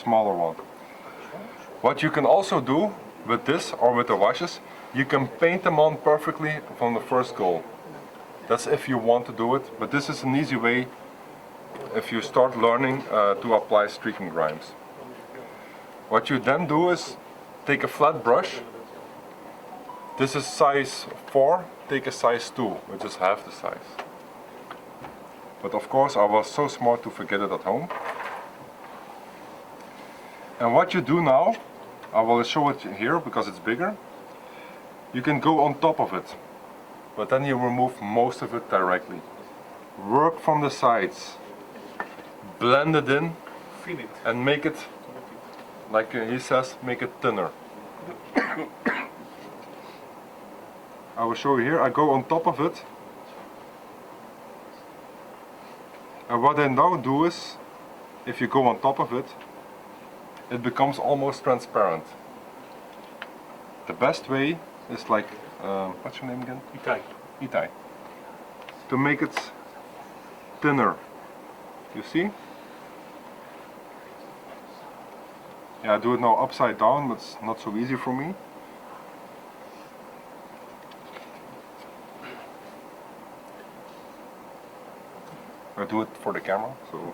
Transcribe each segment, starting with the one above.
smaller one. What you can also do with this or with the washes, you can paint them on perfectly from the first go. That's if you want to do it, but this is an easy way if you start learning to apply streaking grimes. What you then do is take a flat brush. This is size 4, take a size 2, which is half the size. But of course I was so smart to forget it at home. And what you do now, I will show it here because it's bigger. You can go on top of it, but then you remove most of it directly. Work from the sides, blend it in, and make it, like he says, make it thinner. I will show you here. I go on top of it, and what I now do is, if you go on top of it, it becomes almost transparent. The best way is like, what's your name again? Itai. To make it thinner. You see? Yeah, I do it now upside down, but it's not so easy for me. I do it for the camera, so.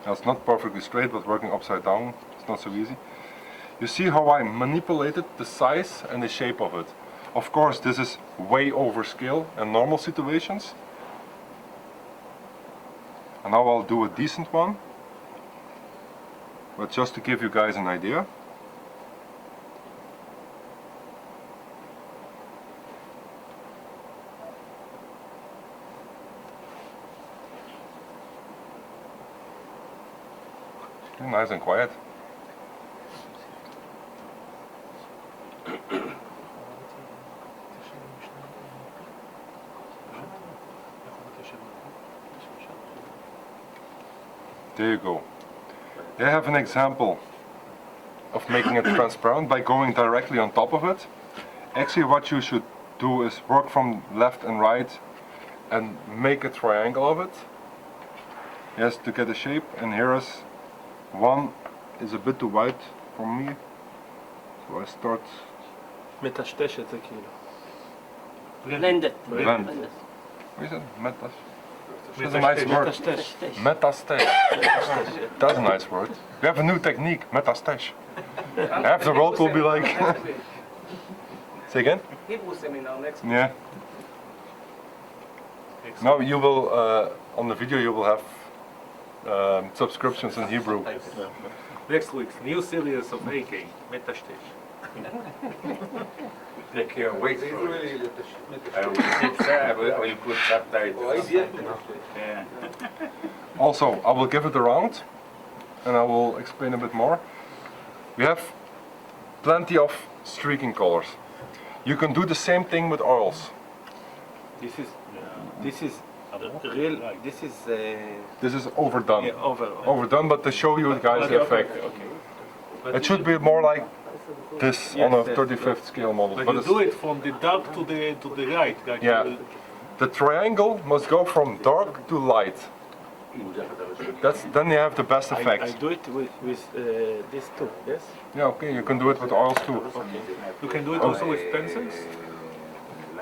It's not perfectly straight, but working upside down, it's not so easy. You see how I manipulated the size and the shape of it. Of course, this is way over scale in normal situations. And now I'll do a decent one. But just to give you guys an idea. Nice and quiet. There you go. They have an example of making it transparent by going directly on top of it. Actually, what you should do is work from left and right and make a triangle of it. Yes, to get a shape. And here is one is a bit too white for me, so I start. מטשטש את זה כאילו. Blended. Blend. What is it? Metas. That's a nice word. Metastash. That's a nice word. We have a new technique, metastash. Half the world will be like. Say again? Hebrew seminar next week. Yeah. Now you will, on the video you will have subscriptions in Hebrew. Next week, new series of AK, מטשטש. I can't wait for it. I will put subtitles. Yeah. Also, I will give it a round and I will explain a bit more. We have plenty of streaking colors. You can do the same thing with oils. This is real. This is overdone. Yeah, Overdone, but to show you guys the effect. Okay. It should be more like this on a 35th scale model. But you do it from the dark to the right. Like Yeah. The triangle must go from dark to light. Then you have the best effect. I do it with this too. Yes. Yeah, okay, you can do it with oils too. Okay. You can do it also with pencils.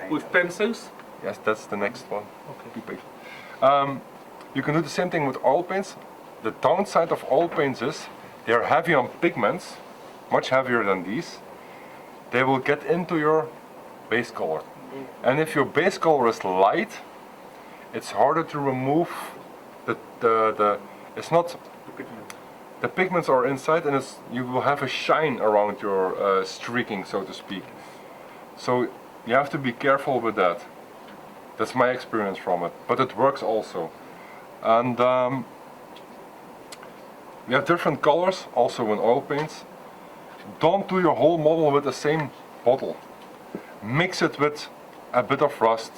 With pencils. Yes, that's the next one. Okay. Be patient. You can do the same thing with oil paints. The downside of oil paints is they are heavy on pigments, much heavier than these. They will get into your base color. And if your base color is light, it's harder to remove it's not, the pigments are inside and you will have a shine around your streaking, so to speak. So you have to be careful with that. That's my experience from it, but it works also. And we have different colors also in oil paints. Don't do your whole model with the same bottle. Mix it with a bit of rust,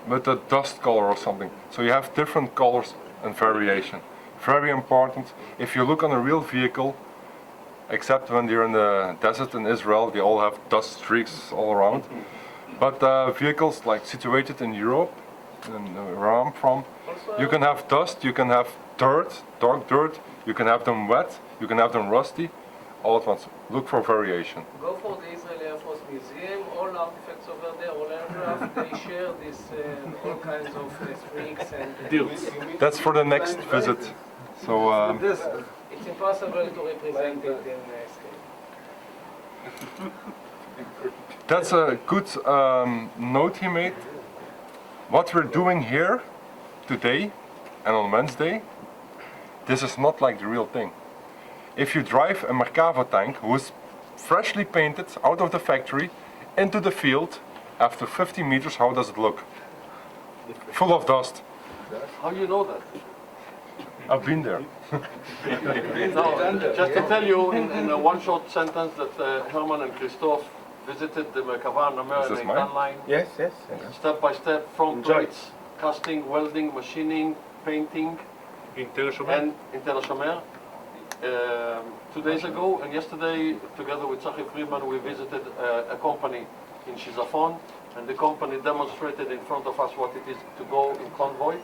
with a dust color or something. So you have different colors and variation. Very important. If you look on a real vehicle, except when you're in the desert in Israel, they all have dust streaks all around. But vehicles like situated in Europe, and where I'm from, you can have dust, you can have dirt, dark dirt, you can have them wet, you can have them rusty, all at once. Look for variation. Go for the Israeli Air Force Museum, all artifacts over there, all aircraft, they share this, all kinds of streaks and... That's for the next visit. So It's impossible to represent it in scale. that's a good note he made. What we're doing here today and on Wednesday, this is not like the real thing. If you drive a Merkava tank who is freshly painted out of the factory into the field, after 50 meters, how does it look? Full of dust. How you know that? I've been there. No, just to tell you in a one short sentence that Herman and Kריסטוף visited the Merkava Is this mine? line. Yes. Step by step, from plates, casting, welding, machining, painting, In Tel Shomer? and in Tel Shomer. 2 days ago and yesterday, together with Tzachi Friedman, we visited a company in Shizafon, and the company demonstrated in front of us what it is to go in convoy.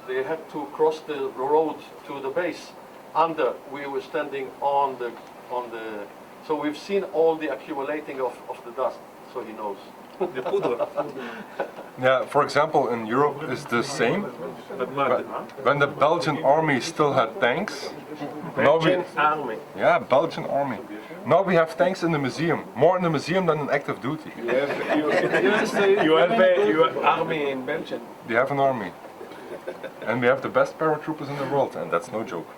They had to cross the road to the base. We were standing on the. So we've seen all the accumulating of the dust. So he knows. The pudra. Yeah, for example, in Europe is the same. But mud. When the Belgian army still had tanks, now Army. yeah, Belgian army. Now we have tanks in the museum, more in the museum than in active duty. You have army in Belgium. They have an army. And we have the best paratroopers in the world, and that's no joke.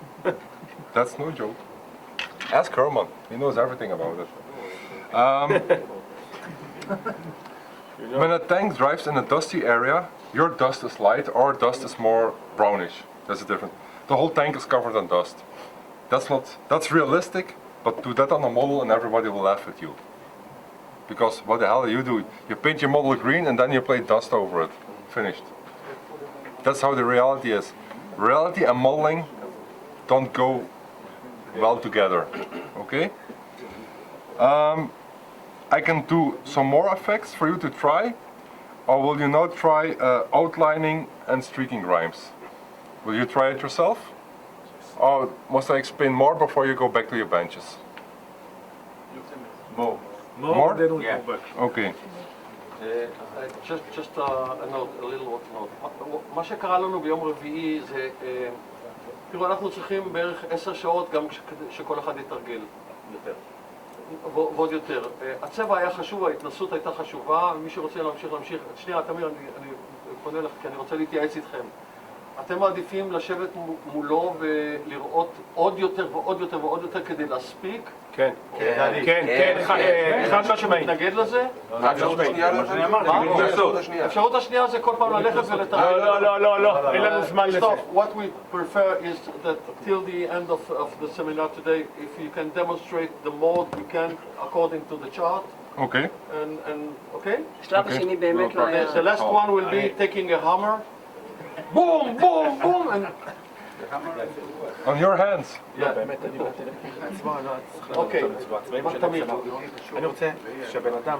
That's no joke. Ask Herman, he knows everything about it. When a tank drives in a dusty area, your dust is light, our dust is more brownish. That's the difference. The whole tank is covered in dust. That's realistic, but do that on a model and everybody will laugh at you. Because what the hell do? You paint your model green and then you play dust over it. Finished. That's how the reality is. Reality and modeling don't go well together. Okay? I can do some more effects for you to try, or will you now try outlining and streaking grimes? Will you try it yourself? Or must I explain more before you go back to your benches? More. More? They don't Yeah. go back. Okay. Just a note, a little note. מה שקרה לנו ביום רביעי זה, תראו, אנחנו צריכים בערך 10 שעות גם שכל אחד יתרגל יותר. ועוד יותר. הצבע היה חשוב, ההתנסות הייתה חשובה, ומי שרוצה להמשיך. שנייה, תמיר, אני פונה לך, כי אני רוצה להתייעץ איתכם. אתם מעדיפים לשבת מולו ולראות עוד יותר ועוד יותר ועוד יותר כדי להספיק? כן, חד משמעית. מתנגד לזה? האפשרות האפשרות השנייה זה כל פעם ללכת ולתרגל. לא, אין לנו זמן לזה. What we prefer is that till the end of the seminar today, if you can demonstrate the mode you can according to the chart, Okay. and okay? השלב השני באמת לא היה... The last one will be taking a hammer, boom, boom, boom, and On your hands. okay. תמיד. אני רוצה שהבן אדם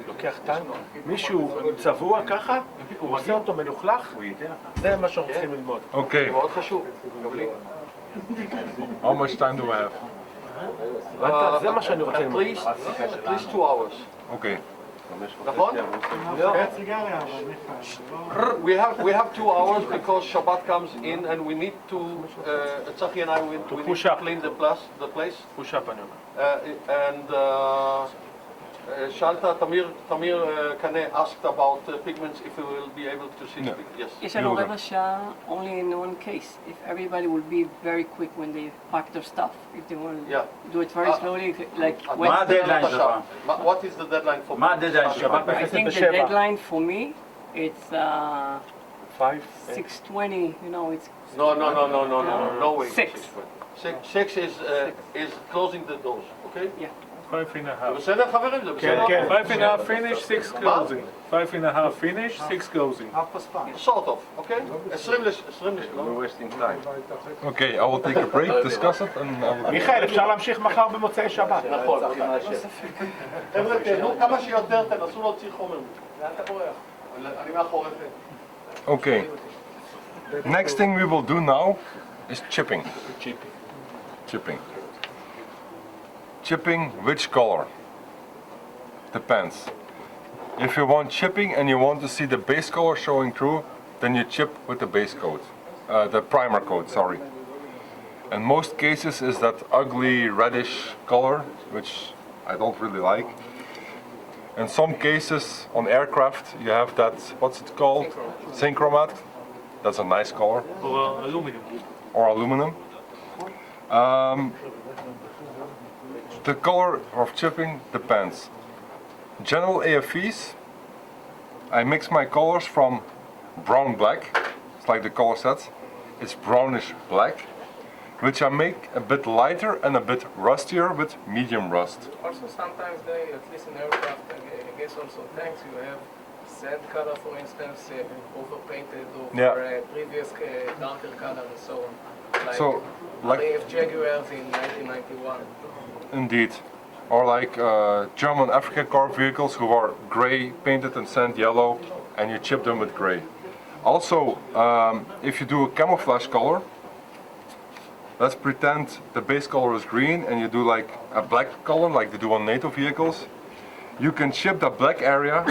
לוקח טנק, מישהו צבוע ככה, הוא עושה אותו מלוכלך, זה מה שאנחנו צריכים ללמוד. Okay. מאוד חשוב. גם לי. How much time do I have? זה מה שאני רוצה At ללמוד. least 2 hours. Okay. נכון? We have 2 hours because Shabbat comes in and we need to, Tzachi and I, we need push to up. clean the place. פוש-אפ אני אומר. And שאלת, תמיר קנה asked about pigments, if we will be able to see the pigments. Yes. יש לנו רבע שעה only in one case. If everybody will be very quick when they pack their stuff. If they will Yeah. do it very slowly, like מה Wednesday. הדדליין שלך? What is the deadline for? מה הדדליין שלך? I think the deadline for me, it's 5, 6:20, you know, it's No way. 6. 6 is closing the doors, okay? Yeah. זה בסדר חברים? זה בסדר? כן. 5.5 finish, 6 closing. 5.5 finish, 6 closing. sort of, אוקיי? 20 Okay, I will take a break, discuss it, and I will... מיכאל, אפשר להמשיך מחר במוצאי שבת. נכון. חבר'ה, תהנו כמה שיותר, תנסו להוציא חומר. לאן אתה בורח? אני מאחוריכם. Okay. Next thing we will do now is chipping. Chipping. Chipping which color? Depends. If you want chipping and you want to see the base color showing through, then you chip with the base coat. The primer coat, sorry. In most cases is that ugly reddish color, which I don't really like. In some cases on aircraft you have that, what's it called? Synchromat. That's a nice color. Or aluminum. Or aluminum. The color of chipping depends. General AFVs, I mix my colors from brown black, it's like the color sets, it's brownish black, which I make a bit lighter and a bit rustier with medium rust. Also, sometimes they, at least in aircraft, I guess also tanks, you have sand color, for instance, overpainted over previous darker color and so on. Like RAF Jaguars in 1991. Indeed. Or like German African Corps vehicles who are grey, painted in sand yellow, and you chip them with grey. Also, if you do a camouflage color, let's pretend the base color is green and you do like a black color like they do on NATO vehicles. You can chip the black area